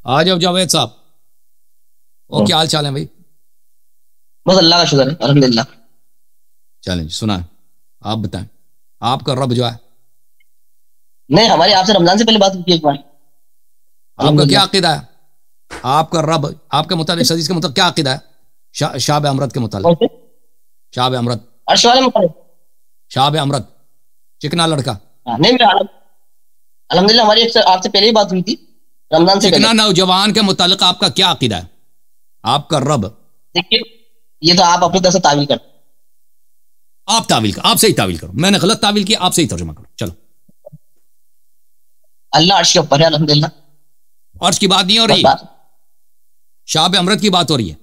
आ जाओ जावेद साहब। और क्या हाल चाल है भाई? बस अल्लाह का शुक्र है, अल्हम्दुलिल्लाह। चलें सुना, आप बताएं, आपका रब जो है, नहीं हमारी आपसे रमजान से पहले बात की एक बार। आपका क्या अकीदा है? आपका रब आपके मुताबिक हदीस के मुताबिक क्या अकीदा है? शाब अमरत के मुताबिक, शाब अमरत, अर्श वाले मुताबिक, शाब अमरत चिकना लड़का। नहीं अल्हम्दुलिल्लाह हमारी आपसे पहले ही बात हुई थी रमजान से चिकना नौजवान के मुतालिक आपका क्या अकीदा है? आपका रब, देखिए ये तो आप अपनी तरफ से तावील कर, आप तावील करो, आप सही तावील करो, मैंने गलत तावील किया, आप सही तर्जुमा करो। चलो, अल्लाह अर्श के ऊपर है अल्हम्दुलिल्लाह। अर्श की बात नहीं हो रही, शाब अमरत की बात हो रही है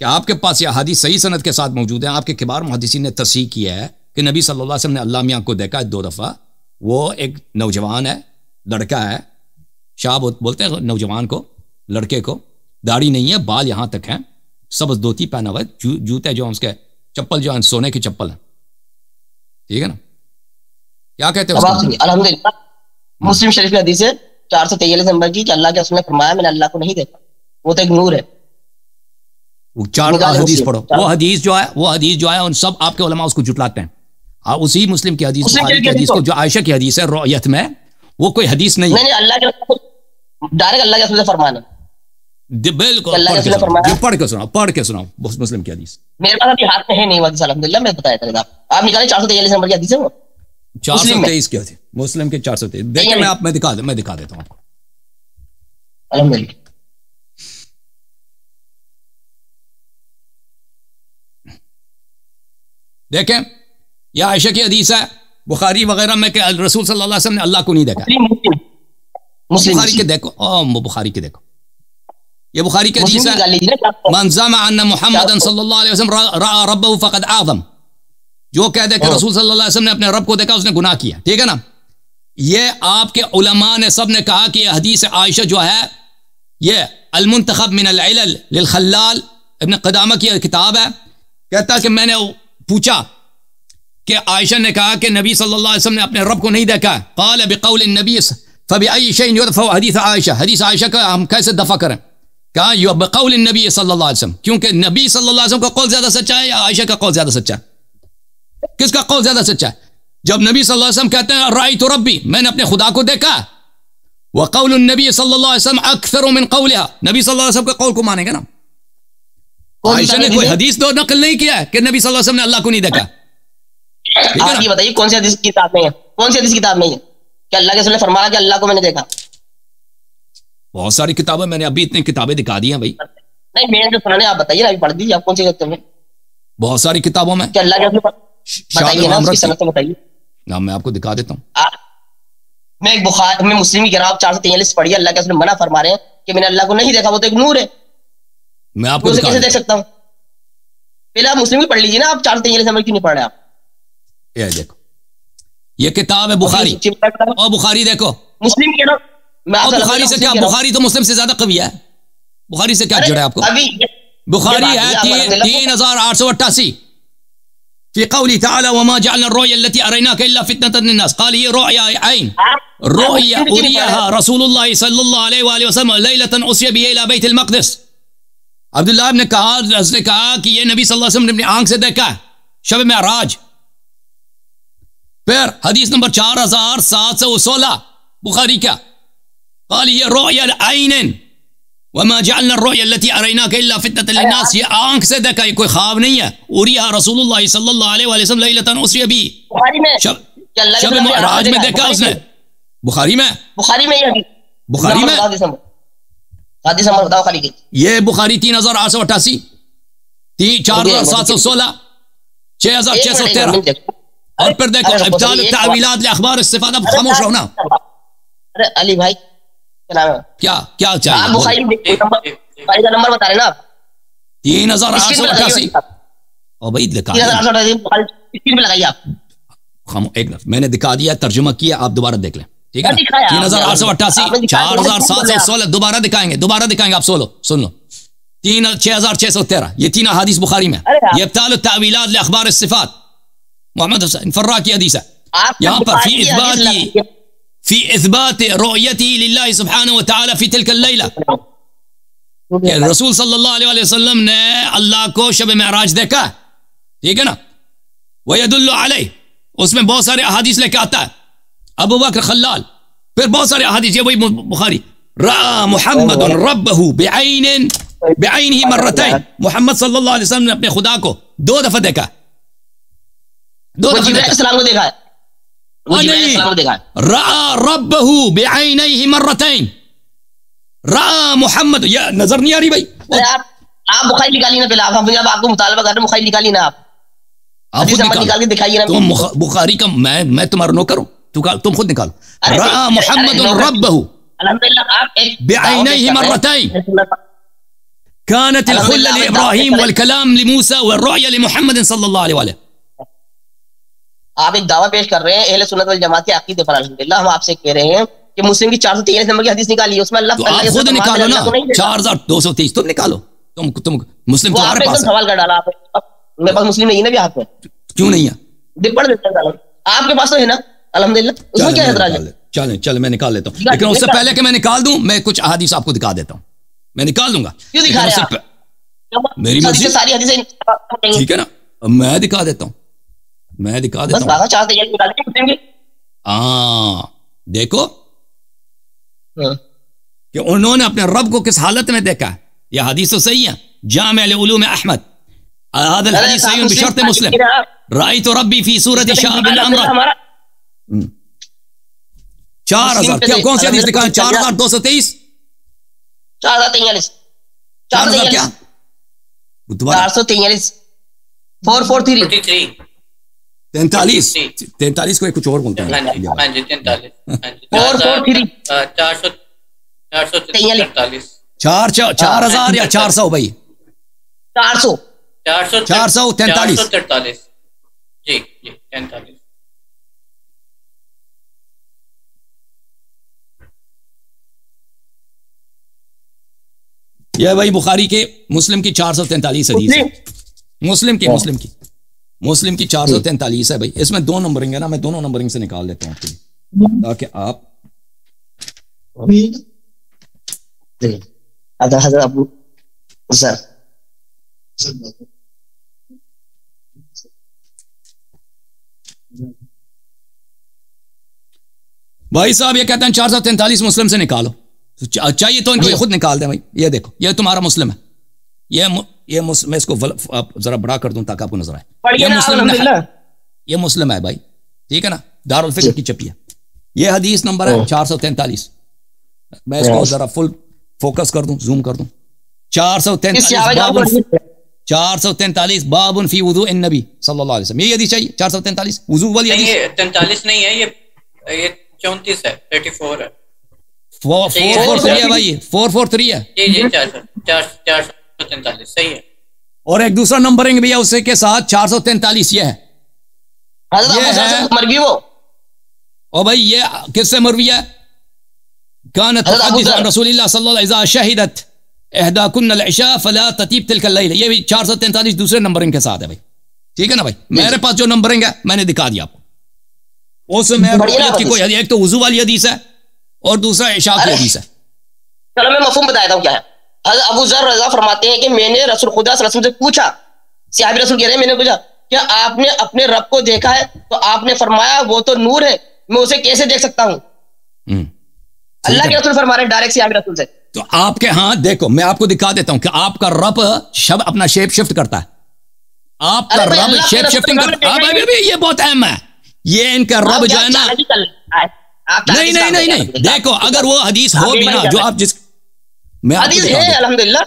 कि आपके पास यह हदीस सही सनद के साथ मौजूद है। आपके किबार मुहद्दिसीन ने तस्हीह किया है कि नबी सल्लल्लाहु अलैहि वसल्लम ने अल्लाह मियां को देखा है 2 दफा। वो एक नौजवान है, लड़का है, शाब बोलते हैं नौजवान को, लड़के को, दाढ़ी नहीं है, बाल यहां तक हैं, सबज धोती पहना हुआ है, जूते जो उसके, चप्पल जो है सोने की चप्पल है, ठीक है ना? क्या कहते हो? अल्हम्दुलिल्लाह मुस्लिम शरीफ की हदीस है 443 नंबर की कि अल्लाह के रसूल ने फरमाया मैंने अल्लाह को नहीं देखा, वो तो एक नूर है। वो 4 हदीस पढ़ो, वो हदीस जो है उन सब आपके उलमा उसको जुटलाते हैं। उसी मुस्लिम की हदीस, बुखारी की हदीस को, जो आयशा की हदीस है रोयत में, वो कोई हदीस नहीं है, अल्लाह के डायरेक्ट अल्लाह के रसूल ने फरमाया। बिल्कुल, पढ़ के सुनाओ मुस्लिम की हदीस। मेरे पास अभी हाथ में है नहीं हदीस अल्हम्दुलिल्लाह, मैं बताया था आप निकालें 443 नंबर की हदीस है वो, 423 की हदीस, मुस्लिम के 423। देखिए मैं दिखा देता हूं आपको। अल्हम्दुलिल्लाह देखें, यह आयशा की हदीस है, बुखारी वगैरह में कि रसूल सल्लल्लाहु अलैहि वसल्लम ने अल्लाह को नहीं देखा। बुखारी के देखो, बुखारी के देखो, ये बुखारी की हदीस है। मन ज़अमा अन्ना मुहम्मदन सल्लल्लाहु अलैहि वसल्लम रअा रब्बहु फ़क़द आज़म, जो कह दे कि रसूल सल्लल्लाहु अलैहि वसल्लम ने अपने रब को देखा, उसने गुनाह किया, ठीक है ना? ये आपके उलमा ने सब ने कहा कि यह हदीस आयशा जो है, ये अल-मुंतखब मिन अल-इलल लिल-खल्लाल इब्न क़दामा की किताब है। कहता कि मैंने पूछा कि आयशा ने कहा कि नबी सल्लल्लाहु अलैहि वसल्लम ने अपने रब को नहीं देखा। क़ाल बिक़ौल नबी फ़बिअय्यि शैइन युदफ़अ हदीस आयशा, हदीस आयशा का हम कैसे दफा करें? कहा यु बिक़ौल नबी सल्लल्लाहु अलैहि वसल्लम, क्योंकि नबी सल्लल्लाहु अलैहि वसल्लम का कौल ज्यादा सच्चा है या आयशा का कौल ज्यादा सच्चा है? किसका कौल ज्यादा सच्चा है? जब नबी सल्लल्लाहु अलैहि वसल्म कहते हैं रायतु रब्बी, मैंने अपने खुदा को देखा, व क़ौल नबी सल्लल्लाहु अलैहि वसल्लम अक्सर मिन क़ौलिहा, नबी सल्लल्लाहु अलैहि वसल्लम का कौल को मानेगा ना? आयशा ने कोई हदीस तो नकल नहीं किया है कि नबी सल्लल्लाहु अलैहि वसल्लम ने अल्लाह को नहीं देखा। आप ये बताइए कौन सी हदीस की किताब में है, कौन सी हदीस की किताब में है कि अल्लाह के रसूल ने फरमाया कि अल्लाह को मैंने देखा? बहुत सारी किताबें, मैंने अभी इतनी किताबें दिखा दी हैं भाई। नहीं मैंने जो सुना है आप बताइए ना, अभी पढ़ दीजिए, आप कौन सी किताब में? बहुत सारी किताबों में कि अल्लाह के रसूल बताइए ना, उसकी सनद बताइए ना, मैं आपको दिखा देता हूँ। मैं एक बुखारी में मुस्लिम की गिराव 443 पढ़ी, अल्लाह के रसूल मना फरमा रहे हैं कि मैंने अल्लाह को नहीं देखा, वो तो एक नूर है, मैं आपको कैसे देख सकता हूँ? पहले आप मुस्लिम की पढ़ लीजिए ना, आप 443 नंबर क्यों नहीं पढ़ रहे आप? ये देखो, ये किताब है बुखारी, और बुखारी देखो, मुस्लिम की ना, बुखारी से क्या, बुखारी तो मुस्लिम से ज्यादा कवि है, बुखारी से क्या जुड़ा है आपको? बुखारी है 3888 फी क़ौली तआला वमा जअलना अर्रुया अल्लती अरैनाका इल्ला फितनतन लिन्नास, क़ाल ये रुया ऐन रुया उरियहा रसूलुल्लाह सल्लल्लाहु अलैहि वसल्लम लैलतन उसिया बिही इला बैतुल मक़दिस। अब्दुल्लाह ने कहा कि ये नबी सल्लल्लाहु अलैहि वसल्लम ने अपनी आंख से देखा शब मेराज। फिर हदीस नंबर 4716 बुखारी का, क़ाल ये रुया ऐन वमा जअलना अर्रुया अल्लती अरैनाका इल्ला फितनतन लिन्नास, ये आंख से देखा, ये कोई ख्वाब नहीं है। उरिया रसूलुल्लाह सल्लल्लाहु अलैहि वसल्लम लैलतन उसिया बिही, शब मेराज में देखा उसने। बुखारी में बुखारी में हदीस नंबर बताओ खाली की। ये बुखारी 3888, 4716, 6613। और फिर देखो इब्ताल तावीलात लिअख़बार इस्तिफ़ाद। अब खामोश रहो ना। अरे अली भाई क्या नाम है? क्या चाहिए? आप बुखारी का नंबर बता रहे ना आप? 3888। और भाई दिखा 3888 में लगाइए आप। एक मिनट, मैंने दिखा दिया, तर्जुमा किया, आप दोबारा देख लें, ठीक है? 3888, 4716 दोबारा दिखाएंगे आप। सुन लो 6613, ये 3 हदीस बुखारी में। ये इब्ताल तावीलात लिअख़बार इस्तिफ़ाद मोहम्मद हुसैन फर्रा की हदीस है। यहाँ पर फी इस्बात रुयती लिल्लाहि सुब्हानहु व तआला फी तिल्का लैला, कि रसूल सल्लल्लाहु अलैहि वसल्लम ने अल्लाह को शब मेराज देखा, ठीक है ना, वयदुल्लु अलैह, उसमें बहुत सारे अहादीस लेके आता है अबू बकर खल्लाल, फिर बहुत सारे अहादीस, ये वही बुखारी, रा मुहम्मद रब्बहु बिअैनिही मर्रतैन, मोहम्मद सल्लल्लाहु अलैहि वसल्लम ने अपने खुदा को 2 दफा देखा, 2 दफा देखा है, रा रब्बहु बिअैनिही मर्रतैन, रा मुहम्मद, ये नजर नहीं आ रही भाई? आप बुखारी निकाली ना, पहले आप आपको मुतालबा कर रहे, बुखारी निकाली ना, आप निकाल के दिखाइए ना। तुम बुखारी का मैं तुम्हारा नौकर हूं, तुम खुद निकालो। रा मुहम्मद रब्बहु बिअैनिही मर्रतैन, कानत अल-खुल्ला लिइब्राहीम वल-कलाम लिमूसा वल-रु'या लिमुहम्मद सल्लल्लाहु अलैहि वसल्लम। आप एक दावा पेश कर रहे हैं अहले सुन्नत वल जमात के अकीदे पर, अल्हम्दुलिल्लाह हम आपसे कह रहे हैं कि मुस्लिम की 443 नंबर की हदीस निकाली है, उसमें अल्लाह तो खुद निकालो ना, 4223 तुम निकालो, तुम मुस्लिम तुम्हारे पास सवाल कर डाला आपने, मेरे पास मुस्लिम नहीं है ना भी हाथ में, क्यों नहीं है? पढ़ देते हैं, आपके पास तो है ना, अल्हम्दुलिल्लाह, उसमें क्या एतराज है? चल मैं निकाल लेता हूं, लेकिन उससे पहले कि मैं निकाल दूं, मैं कुछ अहादीस आपको दिखा देता हूं, मैं निकाल दूंगा। क्यों दिखा रहे हैं? मेरी मर्जी, सारी हदीसें ठीक है ना, मैं दिखा देता हूं, मैं दिखा देता हूं। देखो कि उन्होंने अपने रब को किस हालत में देखा, यह हदीस तो सही है, जामे उलूम अहमद, हादिल हदीस सही बिशर्त मुस्लिम, राइतु रब्बी फी सूरत शाबिन अमरा, 4000, क्या कौन सी हदीस दिखाएं? 4223, 4043, 4000 क्या? 443, 443, 43 को कुछ और बोलते हैं, 4000 या 400 भाई, 443 जी 43। यह भाई बुखारी के मुस्लिम की 443 हदीस है, मुस्लिम की 443 है भाई। इसमें 2 नंबरिंग है ना, मैं दोनों नंबरिंग से निकाल लेता हूं आपके लिए, ताकि आप अबू सर भाई साहब ये कहते हैं 443 मुस्लिम से निकालो, चाहिए तो इनको खुद निकाल दें भाई। ये देखो, ये तुम्हारा मुस्लिम है, ये मैं इसको जरा बड़ा कर दूं ताकि आपको नजर आए। ये मुस्लिम है भाई, ठीक है ना, दारुल फिक्र की छपी है। ये हदीस नंबर है 443, मैं इसको जरा फुल फोकस कर दूं, जूम कर दूं। 443 बाबुन फी वुदू इन नबी सल्लल्लाहु अलैहि वसल्लम, ये हदीस चाहिए 443 वुजू वाली हदीस। 43 नहीं है, ये 34 है, 34 है, 443 है भाई, 443 है जी 443 सही है। और एक दूसरा नंबरिंग भी है उससे के साथ 443 ये है, मरवी वो। और भाई ये किससे मरवी है? कानत तुहद्दिस अन रसूलिल्लाह सल्लल्लाहु अलैहि वसल्लम शहिदत इहदाकुन अल-इशा फला ततीब तिलका लैल, ये भी 443 दूसरे नंबरिंग के साथ है भाई, ठीक है ना भाई। मेरे पास जो नंबरिंग है मैंने दिखा दिया आपको, उसमें की कोई एक तो वुजू वाली हदीस है और दूसरा इशा की हदीस है। चलो मैं मफहूम बताता हूं क्या है। अबू ज़र रज़ा फरमाते हैं कि मैंने रसूल खुदा सल्लल्लाहु अलैहि वसल्लम से पूछा, सहाबी रसूल कह रहे हैं मैंने पूछा क्या आपने अपने रब को देखा है? तो आपने फरमाया वो तो नूर है, मैं उसे कैसे देख सकता हूं? अल्लाह के रसूल फरमा रहे हैं डायरेक्ट सहाबी रसूल से। तो आपके हाथ देखो, मैं आपको दिखा देता हूं कि आपका रब शब अपना शेप शिफ्ट करता है, आपका रब शेप शिफ्टिंग करता है। ये बहुत अहम है, ये इनका रब जो है ना, नहीं देखो, अगर वो हदीस हो भी ना जो आप जिस मैं हदीस है अल्हम्दुलिल्लाह,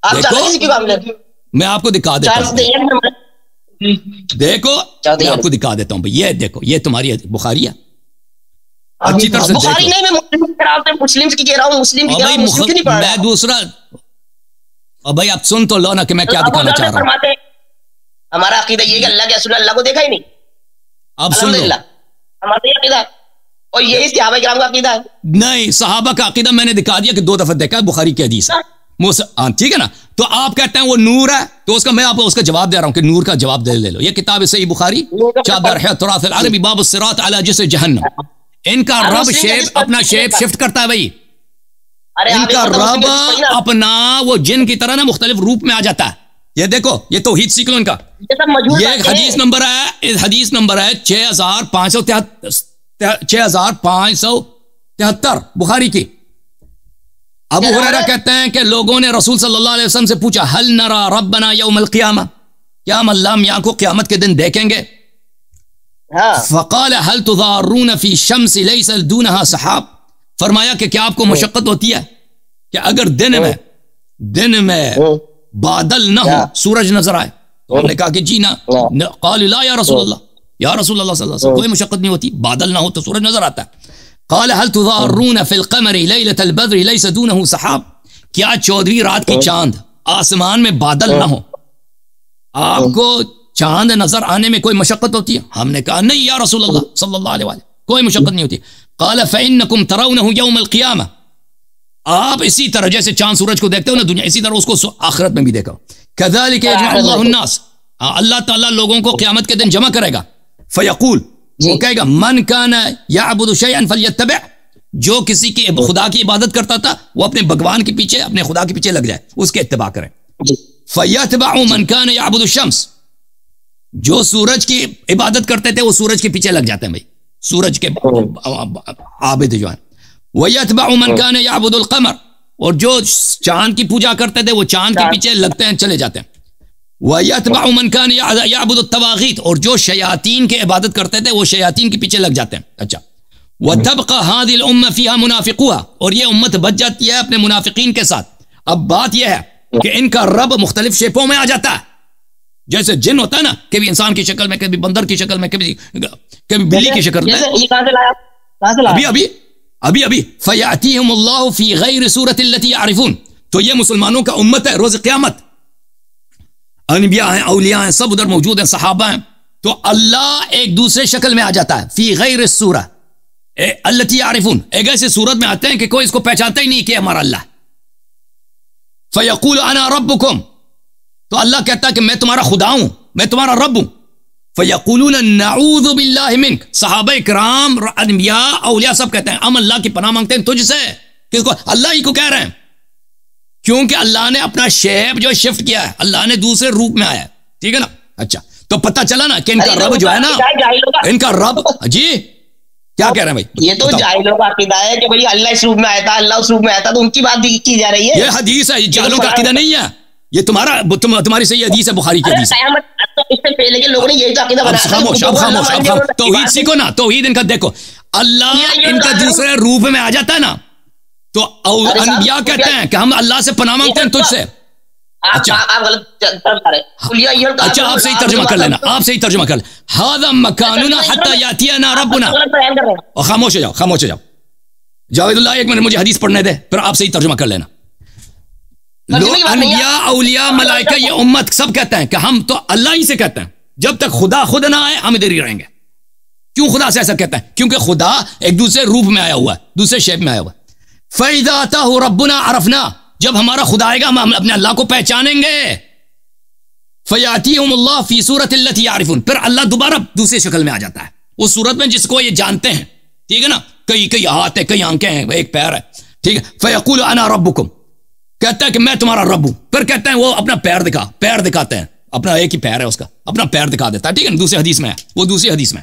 आप मैं आपको दिखा देता हूं, देखो मैं आपको दिखा देता हूं भाई। ये देखो, ये तुम्हारी बुखारी है, अच्छी तरह से बुखारी नहीं, मैं मुस्लिम की कह रहा हूं, मुस्लिम की कह रहा हूं, मुस्लिम की नहीं पढ़ रहा मैं दूसरा। और भाई आप सुन तो लो ना कि मैं क्या दिखाना चाह रहा हूं। हमारा अकीदा ये कि अल्लाह के रसूल अल्लाह को देखा ही नहीं, अब सुन लो हमारा ये अकीदा, और यही सहाबा किराम का अकीदा है। नहीं, सहाबा का अकीदा मैंने दिखा दिया कि 2 दफा देखा है, बुखारी की हदीस है, ठीक है ना। तो आप कहते हैं वो नूर है, तो उसका मैं आपको उसका जवाब दे रहा हूं कि नूर का जवाब दे ले लो। ये किताब है सही बुखारी, चादर है तुराथ अल अरबी बाब सिरात अला जिस जहन्नम। इनका रब शेप अपना शेप शिफ्ट करता है भाई, इनका रब अपना वो जिन की तरह ना मुख्तलिफ रूप में आ जाता है। ये देखो, ये तौहीद सीख लो इनका। ये हदीस नंबर है, हदीस नंबर है 6573 बुखारी की। अबू हुरैरा कहते हैं कि लोगों ने रसूल सल्लल्लाहु अलैहि वसल्लम से पूछा, हल नरा रब्बना यौमल क़ियामा, क्या हम अल्लाह मियां को क़यामत के दिन देखेंगे? फ़क़ाल हल तुज़ारून फ़ी शम्स लैसा दूनहा सहाब, फरमाया कि क्या आपको मशक्कत होती है कि अगर दिन में बादल ना हो, सूरज नजर आए? तो हमने कहा कि जी ना। क़ाल ला या रसूलल्लाह, या रसूलल्लाह सल्लल्लाहु अलैहि वसल्लम, कोई मशक्कत नहीं होती, बादल ना हो तो सूरज नजर आता है। क़ाल हल तुज़ारून फ़िल क़मरी लैलतल बद्रि लैसा दूनहु सहाब, क्या 14वीं रात की चांद आसमान में बादल ना हो, आपको चांद नजर आने में कोई मशक्कत होती है? हमने कहा नहीं या रसूलल्लाह सल्लल्लाहु अलैहि वसल्लम, कोई मशक्कत नहीं होती। क़ाल फ़इन्नकुम तरौनहु यौमल क़ियामा, आप इसी तरह जैसे चांद सूरज को देखते हो ना दुनिया, इसी तरह उसको आखिरत में भी देखो। कज़ालिक यजमउल्लाहु अन्नास, अल्लाह ताला लोगों को क़यामत के दिन जमा करेगा। फ़यक़ूल, वो कहेगा मन काना यअबुदु शैअन फल्यत्तबि, जो किसी के खुदा की इबादत करता था वो अपने भगवान के पीछे, अपने खुदा के पीछे लग जाए, उसके इत्तिबा करें। फ़यत्बअु मन काना यअबुदु शम्स, जो सूरज की इबादत करते थे वो सूरज के पीछे लग जाते हैं भाई, सूरज के आबिद जो है। वयत्बअु मन काना यअबुदुल क़मर, और जो चांद की पूजा करते थे वो चांद के पीछे लगते हैं, चले जाते हैं। वयत्बअु मन काना यअबुदुत तवागीत, और जो शयातीन के इबादत करते थे वो शयातीन के पीछे लग जाते हैं। अच्छा, वतबक़ा हाज़िल उम्मा फ़ीहा मुनाफ़िक़ूहा, और ये उम्मत बच जाती है अपने मुनाफिकीन के साथ। अब बात यह है कि इनका रब मुख्तलिफ शेपों में आ जाता है, जैसे जिन होता है ना, कभी इंसान की शक्ल में, कभी बंदर की शक्ल में, कभी बिल्ली की शक्ल में। अभी फ़यातिहुमुल्लाहु फ़ी गैरि सूरतिल लती यारिफून, तो ये मुसलमानों का उम्मत है रोज़ क़यामत, अनबिया हैं, औलिया हैं, सब उधर मौजूद हैं, सहाबा हैं, तो अल्लाह एक दूसरे शक्ल में आ जाता है। फ़ी गैरि सूरा अल्लती यारिफून, एक ऐसे सूरत में आते हैं कि कोई इसको पहचानता ही नहीं कि हमारा अल्लाह। फ़यक़ूल अना रब्बुकुम, तो अल्लाह कहता है कि मैं तुम्हारा खुदा हूं, मैं तुम्हारा रब हूं। फ़यक़ूलून नऊज़ु बिल्लाहि मिन्क, सहाबा इकराम, अनबिया, औलिया सब कहते हैं हम अल्लाह की पनाह मांगते हैं तुझसे। किसको? अल्लाह ही को कह रहे हैं, क्योंकि अल्लाह ने अपना शेप जो शिफ्ट किया है, अल्लाह ने दूसरे रूप में आया, ठीक है ना। अच्छा, तो पता चला ना कि इनका रब जो है ना, इनका रब, जी क्या कह रहे हैं भाई? ये तो जाहिलों का अकीदा है कि भाई अल्लाह इस रूप में आया था, अल्लाह उस रूप में आया था, तो उनकी बात भी की जा रही है। ये हदीस है, जाहिलों का अकीदा नहीं है, ये तुम्हारी सही हदीस है, बुखारी की हदीस है। इससे पहले के लोगों ने यही तो अकीदा बनाया। खामोश, अब खामोश, तौहीद सीखो ना, तौहीद इनका देखो, अल्लाह इनका दूसरे रूप में आ जाता है ना, तो अनबिया कहते हैं कि हम अल्लाह से पनाह मांगते हैं तुझसे। अच्छा, आप गलत अच्छा, आप सही तर्जुमा कर लेना, आप सही तर्जुमा कर लेना। हाज़ा मकानुना हत्ता यातियना रब्बुना। और खामोश हो जाओ, खामोश हो जाओ। जावेदुल्लाह, एक मिनट मुझे हदीस पढ़ने दे, फिर आप सही तर्जुमा कर लेना। लोग अनबिया, औलिया, मलाइका, ये उम्मत सब कहते हैं कि हम तो अल्लाह ही से कहते हैं, जब तक खुदा खुद ना आए हम इधर ही रहेंगे। क्यों खुदा से ऐसा कहते हैं? क्योंकि खुदा एक दूसरे रूप में आया हुआ है, दूसरे शेप में आया हुआ है। फ़इज़ा अताहु रब्बुना अरफ़ना, जब हमारा खुदा आएगा हम अपने अल्लाह को पहचानेंगे। फ़यातिहुमुल्लाह फ़ी सूरतिल लती यारिफून, फिर अल्लाह दोबारा दूसरी शक्ल में आ जाता है, उस सूरत में जिसको ये जानते हैं, ठीक है ना। कई हाथ है, कई आंखें हैं, एक पैर है, ठीक है। फ़यक़ूल अना रब्बुकुम, कहता है कि मैं तुम्हारा रब हूं, फिर कहते हैं वो अपना पैर दिखाते हैं, अपना एक ही पैर है उसका, अपना पैर दिखा देता है, ठीक है। दूसरी हदीस में है, वो दूसरी हदीस में।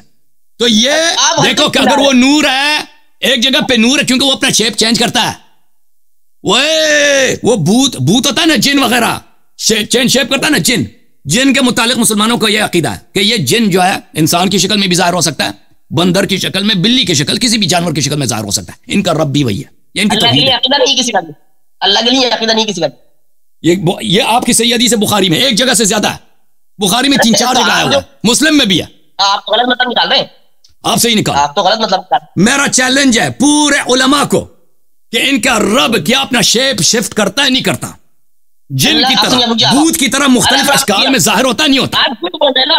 तो ये देखो कि अगर वो नूर है, एक जगह पे नूर है, क्योंकि वो अपना शेप चेंज करता है। वो भूत होता है ना, जिन वगैरह चेंज शेप करता है ना, जिन के मुतालिक मुसलमानों का यह अकीदा है कि ये जिन जो है इंसान की शक्ल में भी जाहिर हो सकता है, बंदर की शक्ल में, बिल्ली की शक्ल, किसी भी जानवर की शक्ल में जाहिर हो सकता है। इनका रब भी वही है, ये इनकी तौहीद है। अल्लाह के लिए अकीदा नहीं किसी का। ये आपकी सही हदीस है बुखारी में, एक जगह से ज्यादा है, बुखारी में 3-4 जगह आया हुआ है, मुस्लिम में भी है। आप तो गलत मतलब निकाल रहे हैं, आप सही निकाल, आप तो गलत मतलब निकाल। मेरा चैलेंज है पूरे उलमा को कि इनका रब क्या अपना शेप शिफ्ट करता है, नहीं करता? जिन की तरह, भूत की तरह मुख्तलिफ अशकाल में जाहिर होता नहीं होता? आप झूठ बोल रहे हैं ना,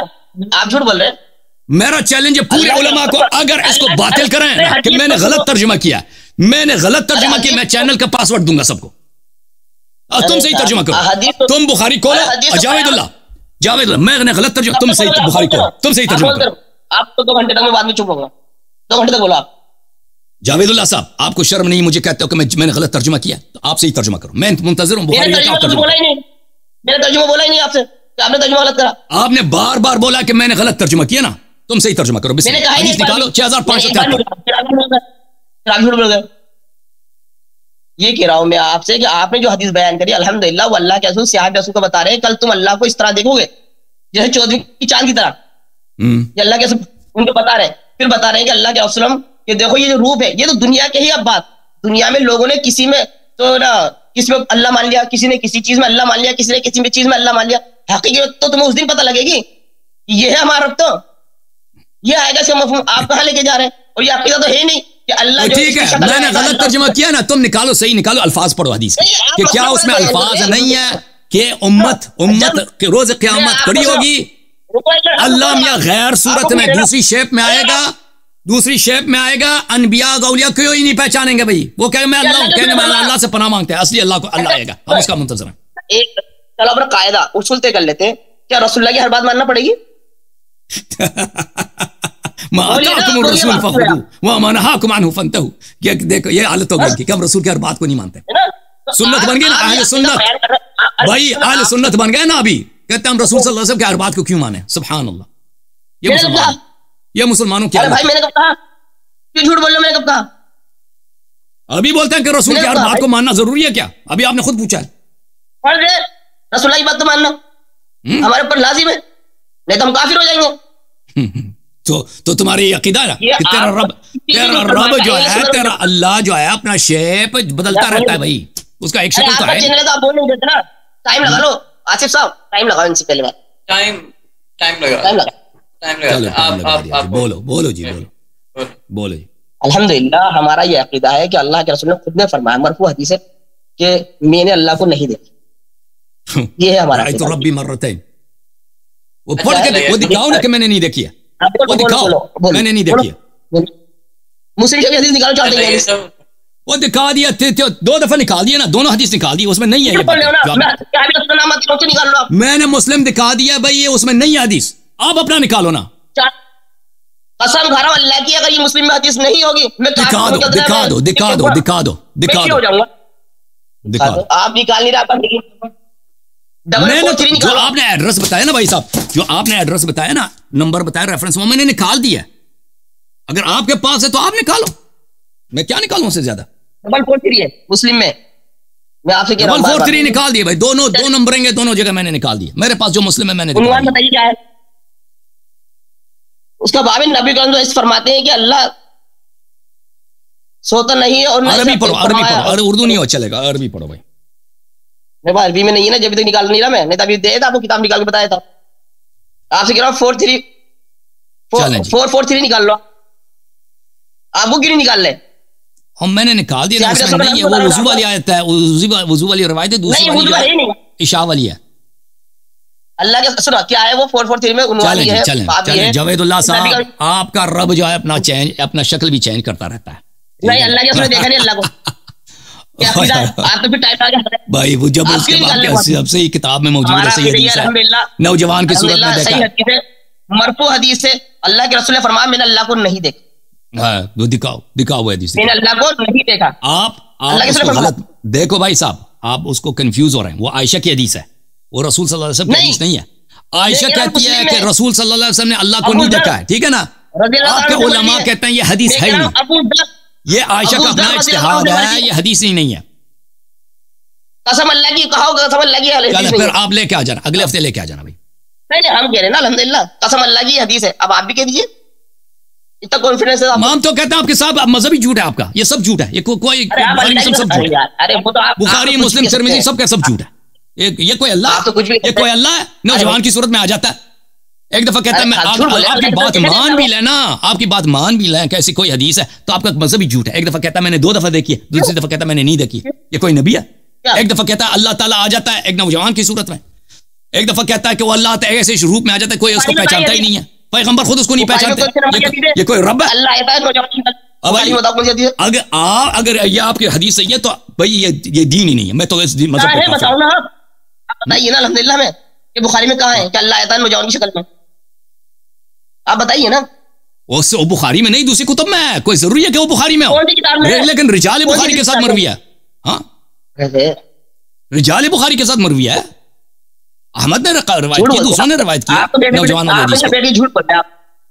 आप झूठ बोल रहे हैं। मेरा चैलेंज है पूरे उलमा को, अगर इसको बातिल करें कि मैंने गलत तर्जुमा किया, मैंने गलत तर्जुमा किया, मैं चैनल का पासवर्ड दूंगा सबको। तुम सही तर्जुमा करो, तुम बुखारी खोलो। जावेदुल्लाह, मैंने गलत तर्जुमा, तुम सही बुखारी खोलो, तुम सही तर्जुमा करो। आप तो 2 घंटे तक मैं बाद में चुप होगा, 2 घंटे तक बोलो आप। जावेदुल्लाह साहब, आपको शर्म नहीं? मुझे कहते हो कि मैंने गलत तर्जुमा किया, तो आप सही तर्जुमा करो। मैं मुंतजर हूं। बुखारी का तर्जुमा बोला ही नहीं, मैंने तर्जुमा बोला ही नहीं आपसे, आपने तर्जुमा गलत करा। आपने बार बार बोला कि मैंने गलत तर्जुमा किया ना, तुम सही तर्जुमा करो। मैंने कहा हदीस निकालो 6573। ये कह रहा हूं मैं आपसे कि आपने जो हदीस बयान करी अल्हम्दुलिल्लाह वो अल्लाह के रसूल सहाबा रसूल को बता रहे हैं, कल तुम अल्लाह को इस तरह देखोगे जैसे 14वीं की चांद की तरह। ये अल्लाह के रसूल उनको बता रहे हैं, फिर बता रहे हैं कि अल्लाह के रसूल कि देखो ये जो रूप है ये तो दुनिया के ही, अब बात दुनिया में लोगों ने किसी में तो ना किसी में अल्लाह मान लिया, किसी ने किसी चीज में अल्लाह मान लिया, किसी ने किसी चीज में अल्लाह मान लिया। हकीकत तो तुम्हें उस दिन पता लगेगी ये है हमारा रब। तो ये आएगा इसका मफहूम आप कहां लेके जा रहे हैं? और ये अकीदा तो है नहीं कि अल्लाह जो ठीक है, मैंने गलत तर्जुमा किया ना, तुम निकालो, सही निकालो, अल्फाज पढ़ो हदीस कि क्या उसमें अल्फाज नहीं है कि उम्मत के रोज क़यामत खड़ी होगी, अल्लाह मियां गैर सूरत में दूसरी शेप में आएगा, दूसरी शेप में आएगा, अनबिया गौलिया क्यों ही नहीं पहचानेंगे भाई? वो कहे मैं अल्लाह हूं, कहने में अल्लाह से पनाह मांगते हैं, असली अल्लाह को अल्लाह आएगा। हम उसका मुंतजर हैं। एक चलो अपना कायदा उसूल तय कर लेते हैं, क्या रसूलुल्लाह की हर बात मानना पड़ेगी? देखो ये हालत हो गई कि हम रसूल की हर बात को नहीं मानते। सुन्नत बन गई ना, अहले सुन्नत भाई, अहले सुन्नत बन गए ना। अभी कहते हैं हम रसूल सल्लल्लाहु अलैहि वसल्लम की हर बात को क्यों माने? सुभान अल्लाह। ये मुसलमानों की भाई मैंने कब कहा? क्यों झूठ बोल रहे हो? मैंने कब कहा? अभी बोलते हैं कि रसूल की हर बात को मानना जरूरी है क्या? अभी आपने खुद पूछा है। रसूल की बात तो मानना हमारे ऊपर लाजिम है, नहीं तो हम काफिर हो जाएंगे। तो तुम्हारी अकीदा है कि तेरा रब जो है, तेरा अल्लाह जो है अपना शेप बदलता रहता है भाई, उसका एक शक्ल तो है। आप बोल नहीं देते ना, टाइम लगा लो आसिफ साहब, टाइम लगाओ इनसे पहले बात। टाइम लगा। बोलो जी, बोलो जी। अल्हम्दुलिल्लाह हमारा ये अकीदा है कि अल्लाह के रसूल ने खुद ने फरमाया मरफू हदीस है कि मैंने अल्लाह को नहीं देखा। ये है हमारा तो रब्बी मर्रतैन, वो पढ़ के वो दिखाओ ना कि मैंने नहीं देखी है, वो दिखाओ मैंने नहीं देखी है। मुस्लिम शरीफ हदीस निकालो चाहते हैं, वो दिखा दिया, 2 दफा निकाल दिया ना, दोनों हदीस निकाल दी, उसमें नहीं है ये बात। मैंने मुस्लिम दिखा दिया भाई, ये उसमें नहीं है हदीस, आप अपना निकालो ना। कसम खा रहा हूं अल्लाह की, अगर ये मुस्लिम में हदीस नहीं होगी मैं दिखा दो। आप निकाल नहीं रहा। मैंने जो आपने एड्रेस बताया ना भाई साहब, जो आपने एड्रेस बताया ना, नंबर बताया, रेफरेंस, वो मैंने निकाल दिया। अगर आपके पास है तो आप निकालो, मैं क्या निकालूं उससे ज्यादा। 143 है मुस्लिम में, मैं आपसे कह रहा हूं 143 निकाल दिए भाई, दो नंबरेंगे, दोनों जगह मैंने निकाल दिए। मेरे पास जो मुस्लिम है मैंने उन्वान बताइए क्या है उसका? बाबे नबी करीम इस फरमाते हैं कि अल्लाह सोता नहीं है। और अरबी पढ़ो, अरे उर्दू नहीं हो चलेगा, अरबी पढ़ो भाई। मेरे पास अरबी में नहीं है ना, जब तक निकाल नहीं रहा मैं, नहीं तभी दे था आपको किताब निकाल के बताया था। आपसे कह रहा हूँ 443 निकाल लो। आप वो क्यों नहीं निकाल ले? हम मैंने निकाल दिया, उसमें नहीं है। वो वुजू वाली आयत है, वुजू वाली रवायत है, दूसरी वाली इशा वाली है। अल्लाह के सुनो क्या है वो 443 में उन्वानी है। चलें जावेदुल्लाह साहब, आपका रब जो है अपना शक्ल भी चेंज करता रहता है। नहीं अल्लाह के देखा नहीं अल्लाह को। आप तो फिर टाइम आ गया भाई, वो जब उसके बाद सबसे ही किताब में मौजूद है, सही हदीस है, नौजवान की सूरत में देखा, मरफू हदीस है, अल्लाह के रसूल ने फरमाया मैंने अल्लाह को नहीं देखा। हाँ, वो दिखाओ हदीस, मैंने अल्लाह को नहीं देखा। आप उसको गलत देखो भाई साहब, आप उसको कंफ्यूज हो रहे हैं। वो आयशा की हदीस है, वो रसूल सल्लल्लाहु अलैहि वसल्लम की हदीस नहीं है। आयशा कहती है कि रसूल सल्लल्लाहु अलैहि वसल्लम ने अल्लाह को नहीं देखा है, ठीक है ना। आपके उलमा कहते हैं ये हदीस है ही नहीं, ये आयशा का अपना इज्तिहाद है, ये हदीस ही नहीं है। कसम अल्लाह की कहो, कसम अल्लाह की। फिर आप लेके आ जाना, अगले हफ्ते लेके आ जाना भाई। नहीं हम कह रहे हैं ना अल्हम्दुलिल्लाह, कसम अल्लाह की हदीस है। अब आप भी कह दीजिए, इतना कॉन्फिडेंस है। हम तो कहते हैं आपके साथ मजहबी झूठ है, आपका ये सब झूठ है, ये कोई सब झूठ है। बुखारी मुस्लिम तिरमिज़ी सबका सब झूठ है। ये कोई अल्लाह, ये कोई अल्लाह है नौजवान की सूरत में आ जाता है। एक दफा कहता है मैं आपकी बात मान भी लेना, आपकी बात मान भी लें कैसी कोई हदीस है, तो आपका मजहबी झूठ है। एक दफा कहता है मैंने 2 दफा देखी है, दूसरी दफा कहता है मैंने नहीं देखी। ये कोई नबी है? एक दफा कहता है अल्लाह ताला आ जाता है एक नौजवान की सूरत में, एक दफा कहता है कि वो अल्लाह ऐसे रूप में आ जाता है, कोई उसको पहचानता ही नहीं है। पैगंबर खुद उसको नहीं पहचानते। ये कोई रब है? अगर ये आपकी हदीस सही है तो भाई ये दीन ही नहीं है। मैं तो इस मजहब को बताओ ना, आप बताइए ना अल्हम्दुलिल्लाह में, ये बुखारी में कहाँ है कि अल्लाह आता है नौजवान की शक्ल में? आप बताइए ना। वो बुखारी में नहीं, दूसरी कुतुब में है। कोई जरूरी है कि वो बुखारी में हो, लेकिन रिजाल बुखारी के साथ मरवी है। हाँ, रिजाल बुखारी के साथ मरवी है। अहमद ने रवायत की, दूसरों ने रवायत की। नौजवान झूठ बोलते हैं आप,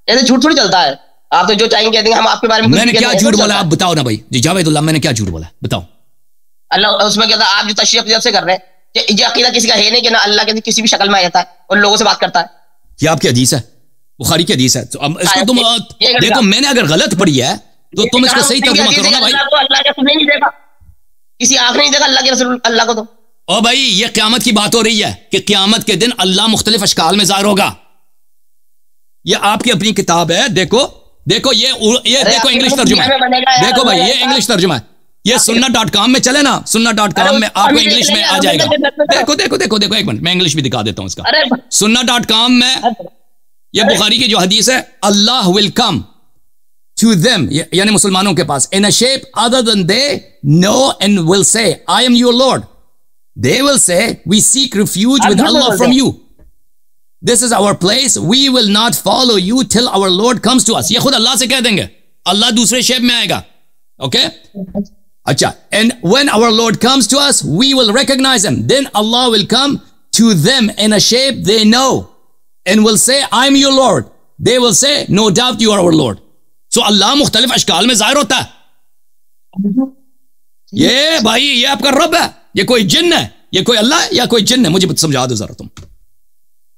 ऐसे झूठ थोड़ी चलता है। आप तो जो चाहेंगे कह देंगे, हम आपके बारे में। मैंने क्या झूठ बोला आप बताओ ना भाई जी जावेदुल्लाह, मैंने क्या झूठ बोला बताओ। अल्लाह उसमें क्या था, आप जो तशरीह से कर रहे हैं, ये अकीदा किसी का है नहीं कि ना अल्लाह के किसी भी शक्ल में आता है और लोगों से बात करता है। ये आपकी हदीस है, बुखारी की हदीस है। तो अब इसको तुम देखो, मैंने अगर गलत पढ़ी है तो तुम इसका सही तर्जुमा करो ना भाई। अल्लाह के नहीं देखा, किसी आंख नहीं देखा अल्लाह के रसूल अल्लाह को। तो ओ भाई, ये क़यामत की बात हो रही है कि क़यामत के दिन अल्लाह मुख्तलिफ अशकाल में ज़ाहिर होगा। ये आपकी अपनी किताब है, देखो देखो, ये देखो इंग्लिश तर्जुमा है। देखो भाई, ये इंग्लिश तर्जुमा है। ये sunnah.com में चले ना, sunnah.com में आपको इंग्लिश में आ जाएगा। देखो देखो देखो देखो, एक मिनट मैं इंग्लिश भी दिखा देता हूं इसका। sunnah.com में ये बुखारी की जो हदीस है, Allah will come to them, यानी मुसलमानों के पास, in a shape other than they know and will say I am your lord. They will say we seek refuge with Allah from you, this is our place, we will not follow you till our lord comes to us. ये खुद अल्लाह से कह देंगे, अल्लाह दूसरे shape में आएगा। Okay अच्छा, and when our Lord comes to us, we will recognize him. Then Allah will come to them in a shape they know and will say, I'm your Lord. They will say, no doubt you are our Lord. So Allah मुख्तलिफ अशकाल में जाहिर होता है। ये भाई, ये आपका रब है, ये कोई जिन्न है, ये कोई अल्लाह है या कोई जिन्न है? मुझे समझा दो जरा तुम।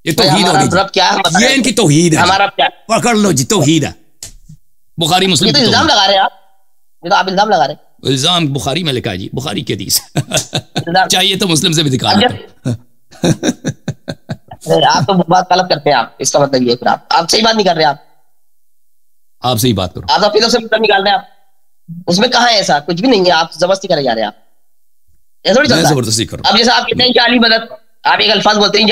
ये तौहीद हो गई, ये इनकी तौहीद है। हमारा क्या? पकड़ लो जी, तौहीद है। बुखारी मुस्लिम तो इल्जाम लगा रहे हैं आप, ये तो आप इल्जाम लगा रहे हैं। इल्जाम बुखारी में लिखा है जी, बुखारी की हदीस। चाहिए तो मुस्लिम से भी दिखा दो। आप तो बात गलत करते हैं आप, इसका मतलब ये, आप सही बात नहीं कर रहे। आप सही बात करो, आप अपनी तरफ से मतलब निकाल रहे हैं आप। उसमें कहाँ है ऐसा? कुछ भी नहीं है, आप जबरदस्ती करे जा रहे हैं। आप ऐसा थोड़ी चलता है। जबरदस्ती करो। अब जैसे आप कहते हैं कि अली मदद, आप एक अल्फाज बोलते हैं